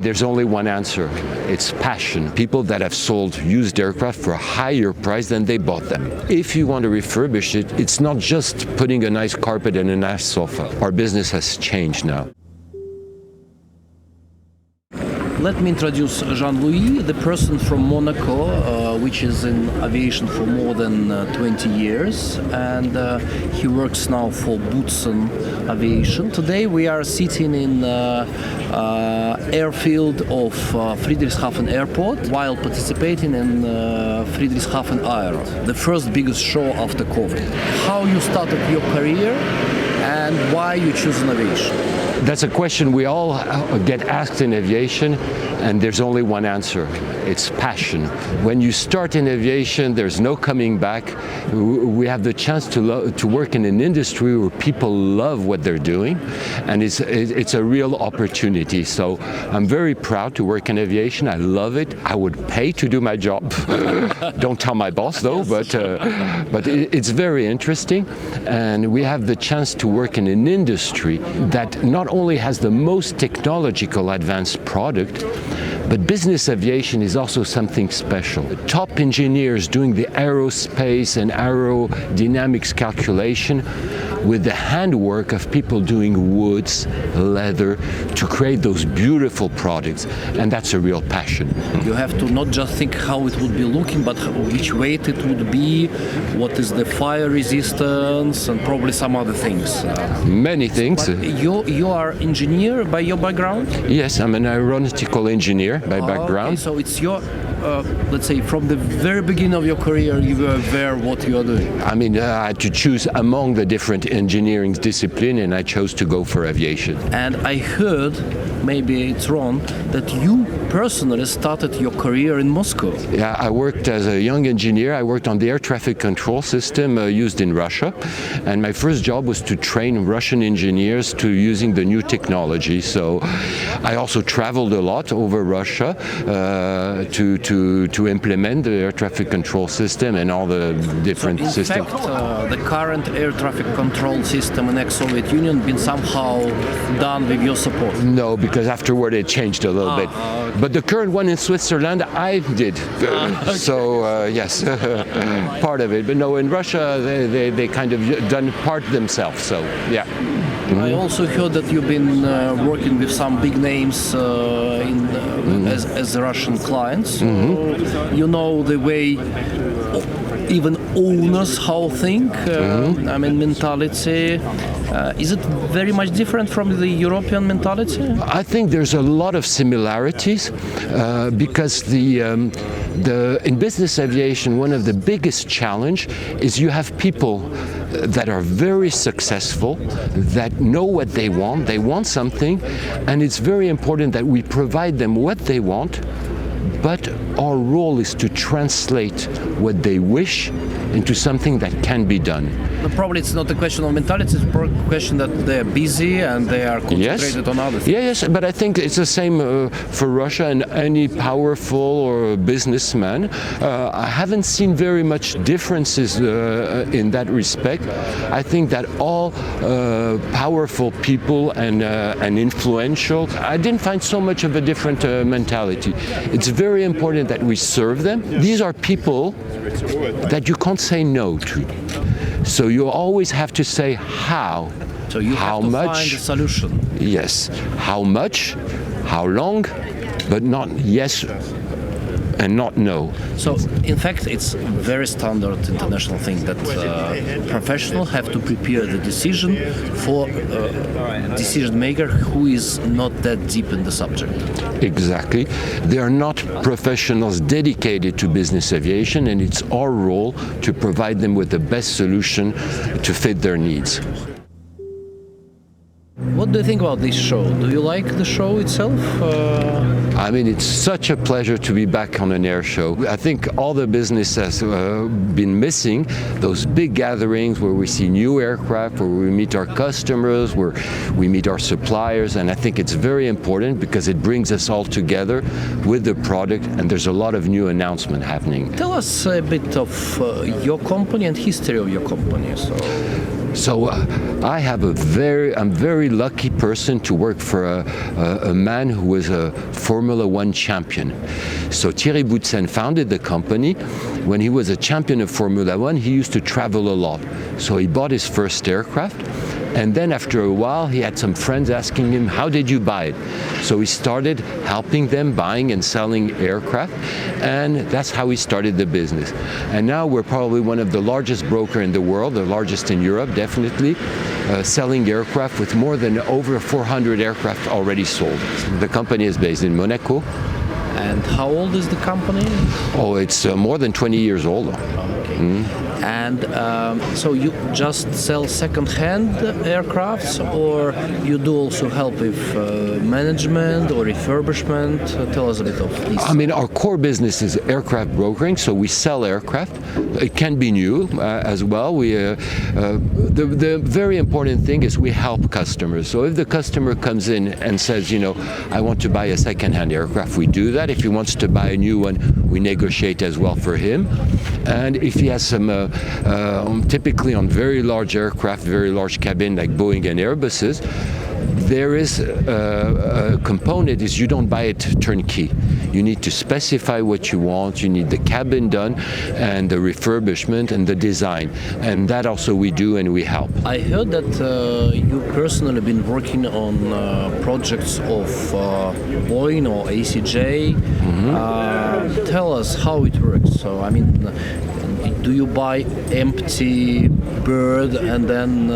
There's only one answer. It's passion. People that have sold used aircraft for a higher price than they bought them. If you want to refurbish it, it's not just putting a nice carpet and a nice sofa. Our business has changed now. Let me introduce Jean-Louis, the person from Monaco, which is in aviation for more than 20 years, and he works now for Bootson Aviation. Today we are sitting in airfield of Friedrichshafen Airport while participating in Friedrichshafen Aero, the first biggest show after COVID. How you started your career and why you choose aviation? That's a question we all get asked in aviation, and there's only one answer. It's passion. When you start in aviation, there's no coming back. We have the chance to work in an industry where people love what they're doing, and it's a real opportunity. So I'm very proud to work in aviation. I love it. I would pay to do my job. Don't tell my boss though, but it's very interesting, and we have the chance to work in an industry that not only has the most technological advanced product, but business aviation is also something special. The top engineers doing the aerospace and aerodynamics calculation with the handwork of people doing woods, leather, to create those beautiful products, and that's a real passion. You have to not just think how it would be looking, but which weight it would be, what is the fire resistance, and probably some other things. Many things. But you are engineer by your background? Yes, I'm an aeronautical engineer by background. Okay, so it's your, let's say, from the very beginning of your career, you were aware what you are doing. I mean, I had to choose among the different engineering discipline, and I chose to go for aviation. And I heard, maybe it's wrong, that you personally started your career in Moscow. Yeah, I worked as a young engineer. I worked on the air traffic control system used in Russia, and my first job was to train Russian engineers to using the new technology. So I also traveled a lot over Russia to implement the air traffic control system and all the different systems. In fact, the current air traffic control system in ex-Soviet Union been somehow done with your support? No, because afterward it changed a little bit. Okay. But the current one in Switzerland, I did. Okay. So yes, part of it. But no, in Russia they kind of done part themselves. So yeah. I also heard that you've been working with some big names as Russian clients. So you know the way even owners how think. I mean, mentality. Is it very much different from the European mentality? I think there's a lot of similarities because in business aviation, one of the biggest challenge is you have people that are very successful, that know what they want something, and it's very important that we provide them what they want, but our role is to translate what they wish into something that can be done. But probably it's not a question of mentality, it's a question that they're busy and they are concentrated on other things. Yes, but I think it's the same for Russia and any powerful or businessman. I haven't seen very much differences in that respect. I think that all powerful people and influential, I didn't find so much of a different mentality. It's very important that we serve them. These are people that you can't say no to. So you always have to say how. So you how have to much, find a solution. Yes. How much, how long, but not yes and not no. So in fact it's very standard international thing that professionals have to prepare the decision for a decision maker who is not that deep in the subject. Exactly. They are not professionals dedicated to business aviation, and it's our role to provide them with the best solution to fit their needs. What do you think about this show? Do you like the show itself? I mean, it's such a pleasure to be back on an air show. I think all the business has been missing those big gatherings where we see new aircraft, where we meet our customers, where we meet our suppliers, and I think it's very important because it brings us all together with the product, and there's a lot of new announcement happening. Tell us a bit of your company and history of your company. So I'm very lucky person to work for a man who was a Formula One champion. So Thierry Boutsen founded the company. When he was a champion of Formula One, he used to travel a lot. So he bought his first aircraft. And then after a while, he had some friends asking him, how did you buy it? So he started helping them buying and selling aircraft, and that's how he started the business. And now we're probably one of the largest broker in the world, the largest in Europe, definitely, selling aircraft with more than over 400 aircraft already sold. The company is based in Monaco. And how old is the company? Oh, it's more than 20 years old. Okay. And so you just sell second-hand aircrafts, or you do also help with management or refurbishment? Tell us a bit of this. I mean, our core business is aircraft brokering, so we sell aircraft. It can be new as well. The very important thing is we help customers. So if the customer comes in and says, I want to buy a second-hand aircraft, we do that. If he wants to buy a new one, we negotiate as well for him. And if he has some, typically on very large aircraft, very large cabin like Boeing and Airbuses, there is a component is you don't buy it turnkey. You need to specify what you want. You need the cabin done and the refurbishment and the design. And that also we do and we help. I heard that you personally been working on projects of Boeing or ACJ. Mm-hmm. Tell us how it works. So, I mean, do you buy empty bird and then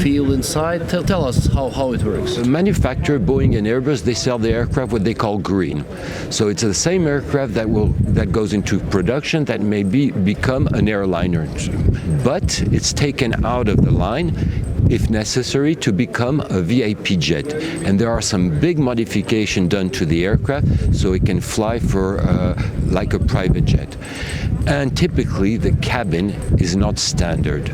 feel inside? Tell us how it works. The manufacturer, Boeing and Airbus, they sell the aircraft what they call green. So it's the same aircraft that goes into production that may become an airliner. But it's taken out of the line if necessary, to become a VIP jet. And there are some big modifications done to the aircraft so it can fly for like a private jet. And typically the cabin is not standard.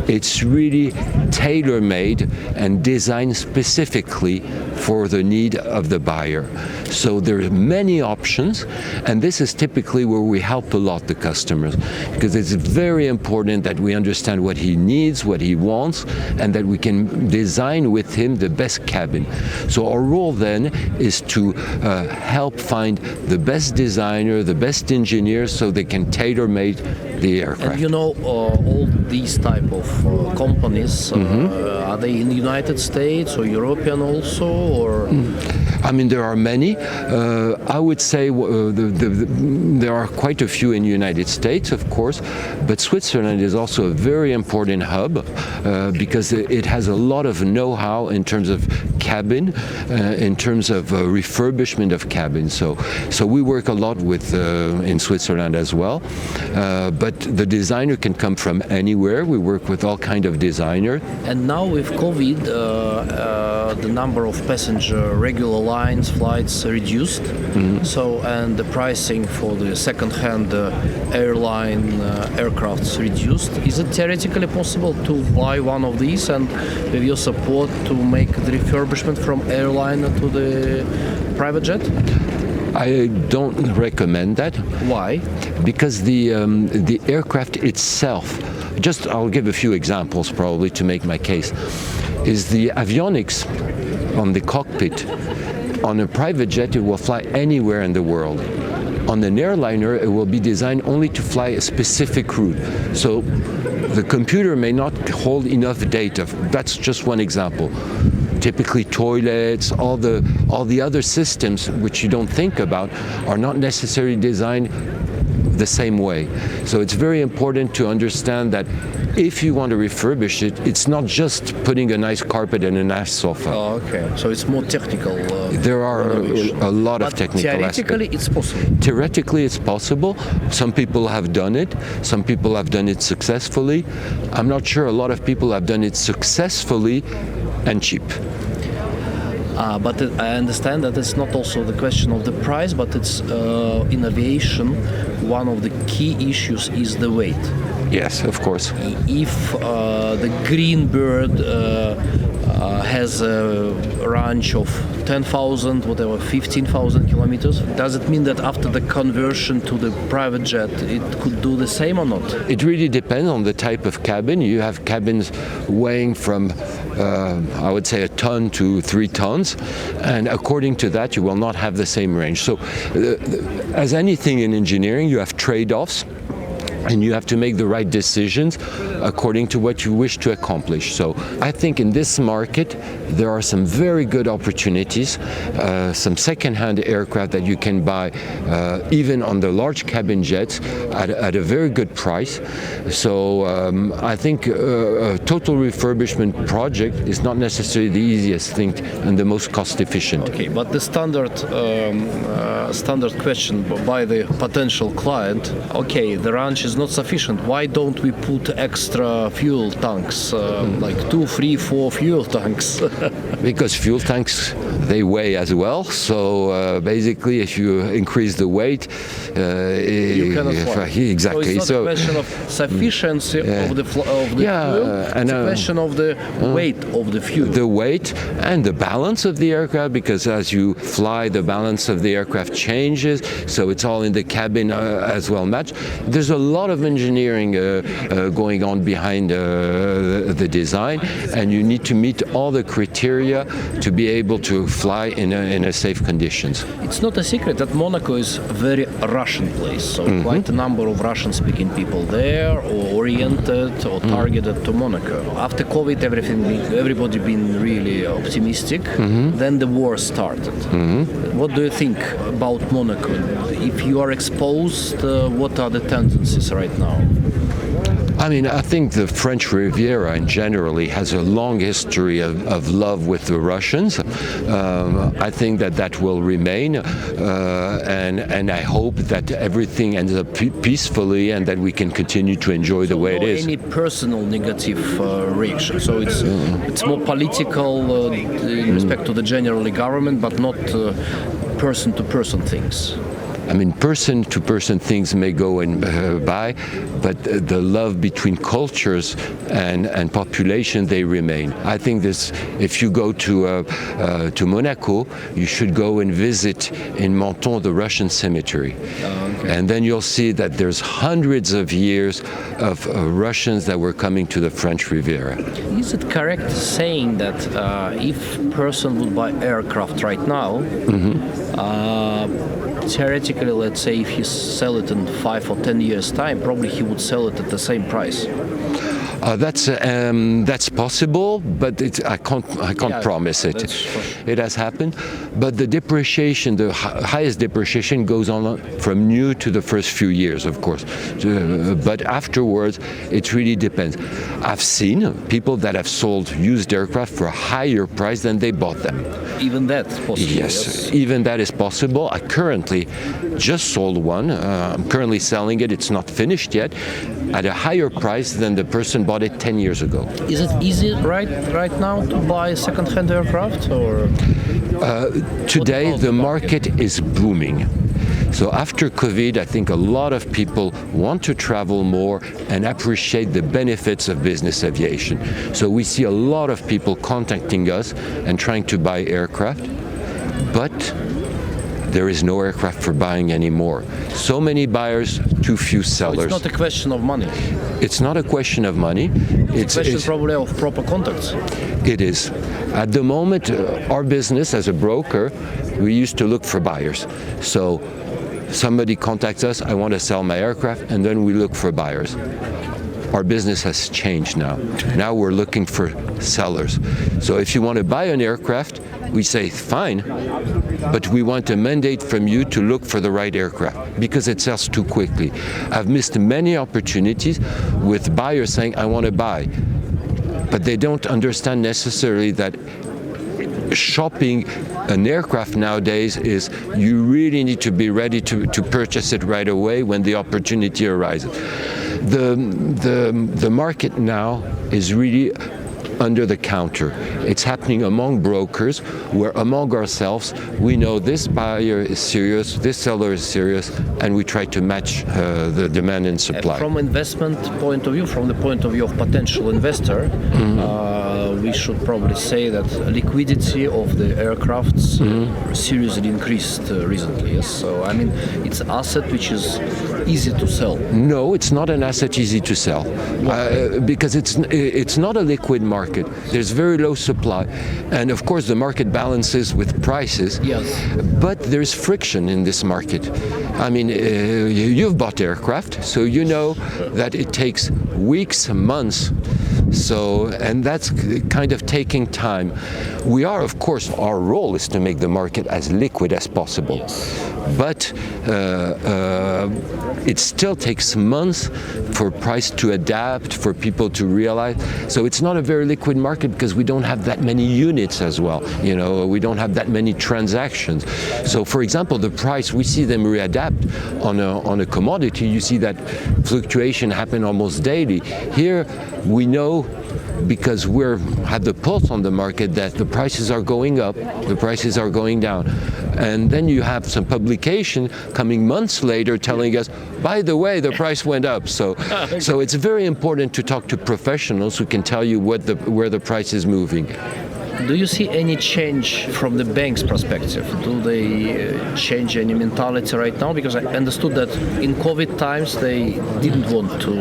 It's really tailor-made and designed specifically for the need of the buyer. So there are many options, and this is typically where we help a lot the customers, because it's very important that we understand what he needs, what he wants, and that we can design with him the best cabin. So our role then is to help find the best designer, the best engineer, so they can tailor-make the aircraft. And all these type of companies, are they in the United States or European also, or? I mean, there are many. I would say there are quite a few in the United States, of course, but Switzerland is also a very important hub because it has a lot of know-how in terms of cabin, in terms of refurbishment of cabins. So we work a lot with in Switzerland as well, but the designer can come from anywhere. We work with all kind of designer. And now with COVID, the number of passenger regular lines flights reduced. So and the pricing for the second-hand airline aircrafts reduced. Is it theoretically possible to buy one of these and with your support to make the refurbishment from airline to the private jet? I don't recommend that. Why? Because the aircraft itself, I'll give a few examples probably to make my case, is the avionics on the cockpit. On a private jet, it will fly anywhere in the world. On an airliner, it will be designed only to fly a specific route. So the computer may not hold enough data. That's just one example. Typically toilets, all the other systems which you don't think about are not necessarily designed the same way. So it's very important to understand that if you want to refurbish it, it's not just putting a nice carpet and a nice sofa. Oh, okay. So it's more technical. There are a lot of technical aspects. Theoretically, it's possible. Theoretically, it's possible. Some people have done it. Some people have done it successfully. I'm not sure a lot of people have done it successfully and cheap. But I understand that it's not also the question of the price, but it's in aviation, one of the key issues is the weight. Yes, of course. If the green bird has a range of 10,000, whatever, 15,000 kilometers. Does it mean that after the conversion to the private jet, it could do the same or not? It really depends on the type of cabin. You have cabins weighing from, I would say, 1 ton to 3 tons, and according to that, you will not have the same range. So, as anything in engineering, you have trade-offs, and you have to make the right decisions according to what you wish to accomplish. So I think in this market there are some very good opportunities, some second-hand aircraft that you can buy even on the large cabin jets at a very good price. So I think a total refurbishment project is not necessarily the easiest thing and the most cost efficient. Okay, but the standard question by the potential client, okay, the range is not sufficient. Why don't we put extra fuel tanks, like 2, 3, 4 fuel tanks? Because fuel tanks, they weigh as well. So basically, if you increase the weight, you cannot fly. Exactly. So it's not a question of sufficiency of the fuel. It's a question of the weight of the fuel. The weight and the balance of the aircraft, because as you fly, the balance of the aircraft changes. So it's all in the cabin as well matched. There's a lot of engineering going on behind the design, and you need to meet all the criteria to be able to fly in a safe conditions. It's not a secret that Monaco is a very Russian place, so quite a number of Russian-speaking people there, or oriented or targeted to Monaco. After COVID, everybody been really optimistic. Then the war started. What do you think about Monaco? If you are exposed, what are the tendencies right now? I mean, I think the French Riviera in generally has a long history of love with the Russians. I think that will remain, and I hope that everything ends up peacefully and that we can continue to enjoy the way it is. Any personal negative reaction? So it's more political in respect to the general government, but not person-to-person things. I mean, person-to-person things may go and by, but the love between cultures and population, they remain. I think this, if you go to Monaco, you should go and visit in Menton the Russian cemetery. And then you'll see that there's hundreds of years of Russians that were coming to the French Riviera. Is it correct saying that if person would buy aircraft right now, theoretically, let's say if he sell it in 5 or 10 years' time, probably he would sell it at the same price? That's possible, but I can't promise it. It has happened, but the depreciation, the highest depreciation, goes on from new to the first few years, of course. But afterwards, it really depends. I've seen people that have sold used aircraft for a higher price than they bought them. Even that's possible. Yes, even that is possible. I currently just sold one. I'm currently selling it. It's not finished yet, at a higher price than the person bought it 10 years ago. Is it easy right now to buy second-hand aircraft, or? Today the market is booming. So after COVID, I think a lot of people want to travel more and appreciate the benefits of business aviation. So we see a lot of people contacting us and trying to buy aircraft, but there is no aircraft for buying anymore. So many buyers, too few sellers. So it's not a question of money. It's not a question of money. It's a question probably of proper contacts. It is. At the moment, our business as a broker, we used to look for buyers. So somebody contacts us, I want to sell my aircraft, and then we look for buyers. Our business has changed now. Now we're looking for sellers. So if you want to buy an aircraft, we say, fine, but we want a mandate from you to look for the right aircraft because it sells too quickly. I've missed many opportunities with buyers saying, I want to buy, but they don't understand necessarily that shopping an aircraft nowadays is you really need to be ready to purchase it right away when the opportunity arises. The market now is really under the counter. It's happening among brokers, where among ourselves we know this buyer is serious, this seller is serious, and we try to match the demand and supply. From investment point of view, from the point of view of potential investor, we should probably say that liquidity of the aircrafts seriously increased recently. Yes, so I mean it's an asset which is easy to sell. No, it's not an asset easy to sell because it's not a liquid market. There's very low supply, and of course the market balances with prices. Yes. But there's friction in this market. I mean, you've bought aircraft, so you know that it takes weeks, months. So, and that's kind of taking time. We are, of course, our role is to make the market as liquid as possible. But it still takes months for price to adapt, for people to realize. So it's not a very liquid market because we don't have that many units as well. You know, we don't have that many transactions. So, for example, the price, we see them readapt on a commodity. You see that fluctuation happen almost daily. Here, we know, because we have the pulse on the market, that the prices are going up, the prices are going down. And then you have some publication coming months later telling us, by the way, the price went up. So it's very important to talk to professionals who can tell you where the price is moving. Do you see any change from the bank's perspective? Do they change any mentality right now? Because I understood that in COVID times they didn't want to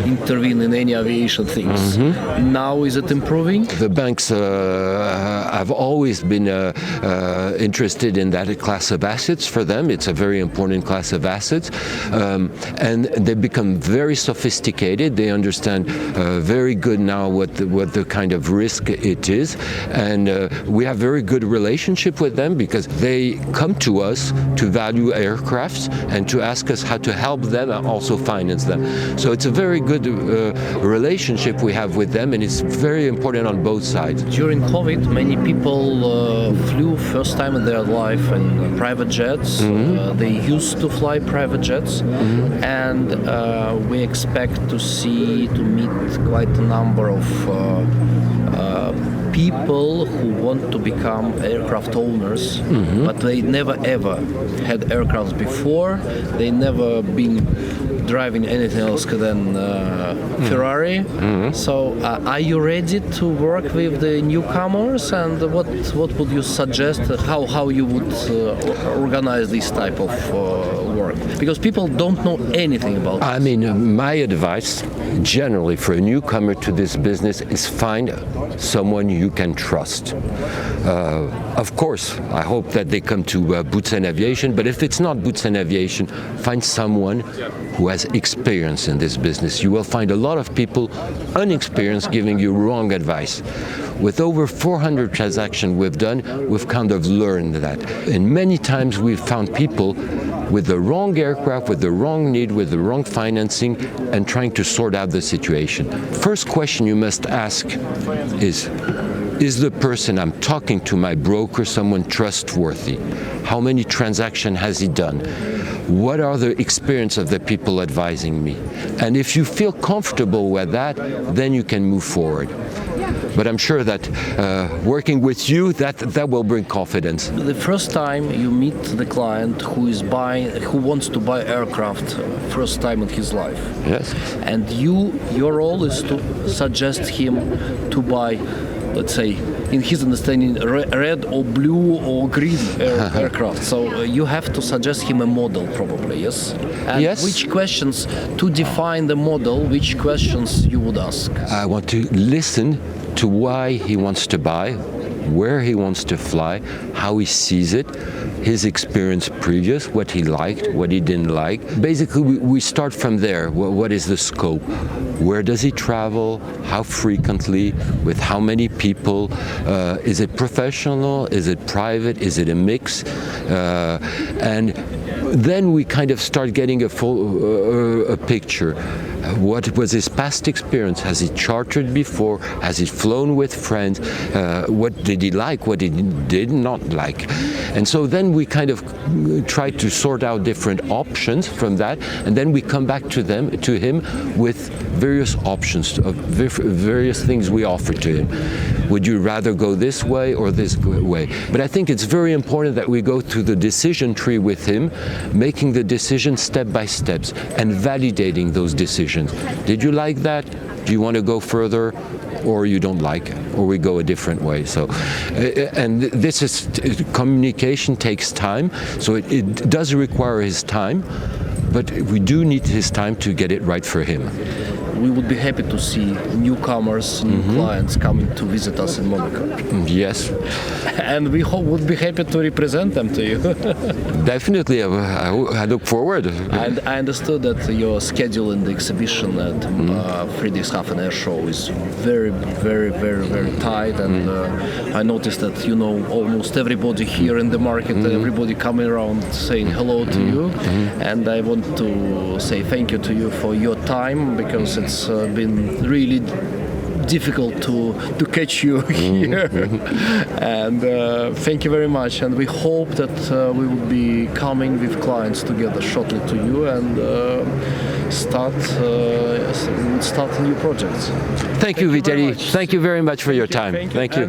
intervene in any aviation things. Now is it improving? The banks have always been interested in that class of assets. For them, it's a very important class of assets. And they've become very sophisticated. They understand very good now what the kind of risk it is. And we have very good relationship with them because they come to us to value aircrafts and to ask us how to help them and also finance them. So it's a very good relationship we have with them, and it's very important on both sides. During COVID, many people flew first time in their life in private jets. They used to fly private jets, and we expect to meet quite a number of people who want to become aircraft owners, but they never ever had aircrafts before. They never been driving anything else than Ferrari. So are you ready to work with the newcomers, and what would you suggest, how you would organize this type of work? Because people don't know anything about this. I mean, my advice generally for a newcomer to this business is find someone you can trust. Of course, I hope that they come to Boots and Aviation, but if it's not Boots and Aviation, find someone who has experience in this business. You will find a lot of people unexperienced giving you wrong advice. With over 400 transactions we've done, we've kind of learned that. And many times we've found people with the wrong aircraft, with the wrong need, with the wrong financing, and trying to sort out the situation. First question you must ask is the person I'm talking to, my broker, someone trustworthy? How many transactions has he done? What are the experience of the people advising me? And if you feel comfortable with that, then you can move forward. But I'm sure that working with you, that will bring confidence. The first time you meet the client who wants to buy aircraft, first time in his life. Yes. And your role is to suggest him to buy, let's say, in his understanding, red or blue or green aircraft. So you have to suggest him a model, probably, yes? And yes. Which questions, to define the model, which questions you would ask? I want to listen to why he wants to buy, where he wants to fly, how he sees it, his experience previous, what he liked, what he didn't like. Basically, we start from there. What is the scope? Where does he travel? How frequently? With how many people? Is it professional? Is it private? Is it a mix? And then we kind of start getting a full picture. What was his past experience? Has he chartered before? Has he flown with friends? What did he like? What he did not like? And so then we kind of try to sort out different options from that, and then we come back to him with various options of various things we offer to him. Would you rather go this way or this way? But I think it's very important that we go through the decision tree with him, making the decision step by steps and validating those decisions. Did you like that? Do you want to go further? Or you don't like it, or we go a different way. So, and this is, communication takes time, so it does require his time, but we do need his time to get it right for him. We would be happy to see newcomers, new clients coming to visit us in Monaco. Yes. And we would be happy to represent them to you. Definitely, I look forward. And I understood that your schedule in the exhibition at Friedrichshafen Air Show is very, very, very, very tight. And I noticed that you know almost everybody here in the market, everybody coming around saying hello to you. And I want to say thank you to you for your time, because it's been really difficult to catch you here. And thank you very much, and we hope that we will be coming with clients together shortly to you and start new projects. Thank you, Vitaly. Thank you very much for your time. Thank you.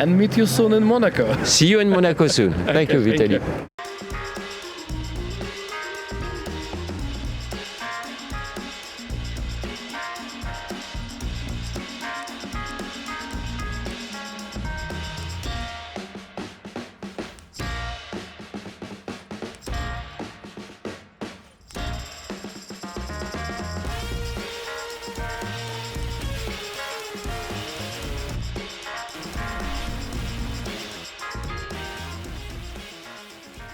And meet you soon in Monaco. See you in Monaco soon. Thank you, Vitaly.